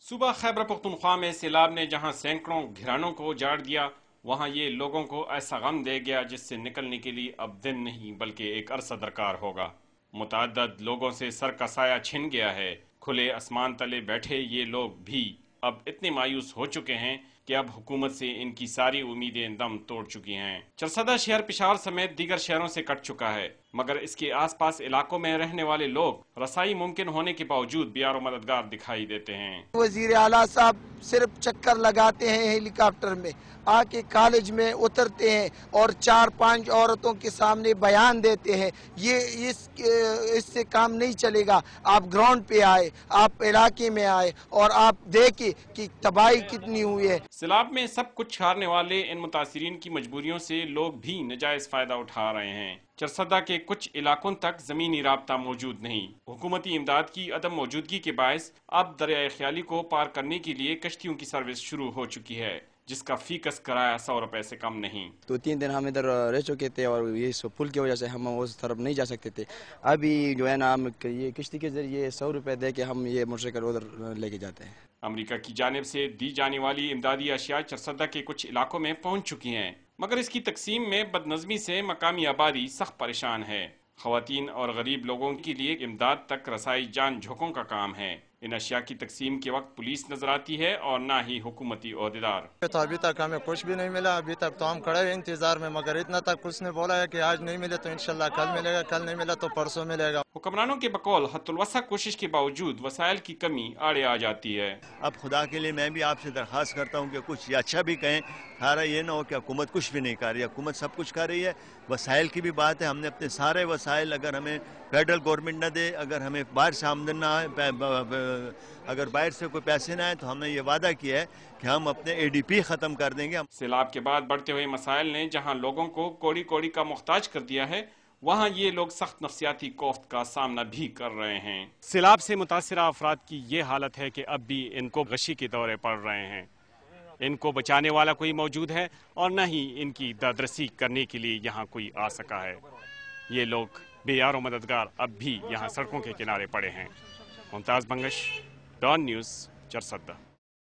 सूबा खैबर पख्तूनख्वा में सैलाब ने जहां सैकड़ों घरानों को उजाड़ दिया, वहां ये लोगों को ऐसा गम दे गया जिससे निकलने के लिए अब दिन नहीं बल्कि एक अरसा दरकार होगा। मुतअद्दिद लोगों से सर का साया छिन गया है। खुले आसमान तले बैठे ये लोग भी अब इतने मायूस हो चुके हैं कि अब हुकूमत से इनकी सारी उम्मीदें दम तोड़ चुकी हैं। चरसदा शहर पेशावर समेत दीगर शहरों से कट चुका है, मगर इसके आसपास इलाकों में रहने वाले लोग रसाई मुमकिन होने के बावजूद बेयारो मददगार दिखाई देते हैं। वजीर आला साहब सिर्फ चक्कर लगाते हैं हेलीकॉप्टर में, आके कॉलेज में उतरते हैं और 4-5 औरतों के सामने बयान देते हैं। ये इससे काम नहीं चलेगा। आप ग्राउंड पे आए, आप इलाके में आए और आप देखें कि तबाही कितनी हुई है। सैलाब में सब कुछ हारने वाले इन मुतासिरीन की मजबूरियों से लोग भी नजायज फायदा उठा रहे हैं। चरसदा के कुछ इलाकों तक जमीनी राब्ता मौजूद नहीं। हुकूमती इमदाद की अदम मौजूदगी के बायस अब दरिया ख्याली को पार करने के लिए कश्तियों की सर्विस शुरू हो चुकी है, जिसका फीकस किराया 100 रुपए से कम नहीं। तो 3 दिन हम इधर रह चुके थे और ये पुल की वजह से हम उस तरफ नहीं जा सकते थे। अभी जो है ना, हम ये किश्ती के जरिए 100 रुपए दे के हम ये मोटरसाइकिल उधर लेके जाते हैं। अमेरिका की जानिब से दी जाने वाली इमदादी अशिया चरसदा के कुछ इलाकों में पहुंच चुकी हैं, मगर इसकी तकसीम में बदनज़मी से मकामी आबादी सख्त परेशान है। ख़वातीन और गरीब लोगों के लिए इमदाद तक रसाई जान झोंकों का काम है। इन अशिया की तकसीम के वक्त पुलिस नजर आती है और ना ही हुकूमती ओहदेदार। तो अभी तक हमें कुछ भी नहीं मिला। अभी तक तो हम खड़े हैं इंतजार में, मगर इतना तक उसने बोला है कि आज नहीं मिले तो इंशाल्लाह कल मिलेगा, कल नहीं मिला तो परसों मिलेगा। हुक्मरानों के बकौल हत्तुल-वसा कोशिश के बावजूद वसाइल की कमी आड़े आ जाती है। अब खुदा के लिए मैं भी आपसे दरख्वास्त करता हूँ कि कुछ अच्छा भी कहें। सारा ये ना हो कि हुकूमत कुछ भी नहीं कर रही। हुकूमत सब कुछ कर रही है। वसाइल की भी बात है, हमने अपने सारे वसाइल अगर हमें फेडरल गवर्नमेंट न दे, अगर हमें बाहर से आमदन ना आए, अगर बाहर से कोई पैसे ना आए, तो हमने ये वादा किया है कि हम अपने ADP ख़त्म कर देंगे। सैलाब के बाद बढ़ते हुए मसाइल ने जहां लोगों को कोड़ी कोड़ी का मुख्ताज कर दिया है, वहां ये लोग सख्त नफ्सियाती कोफ्त का सामना भी कर रहे हैं। सैलाब से मुतासिरा अफराद की ये हालत है कि अब भी इनको गशी के दौरे पड़ रहे हैं। इनको बचाने वाला कोई मौजूद है और न ही इनकी दरदरसी करने के लिए यहाँ कोई आ सका है। ये लोग बेयारो मददगार अब भी यहाँ सड़कों के किनारे पड़े हैं। Mumtaz Bangash, Dawn news, Charsadda.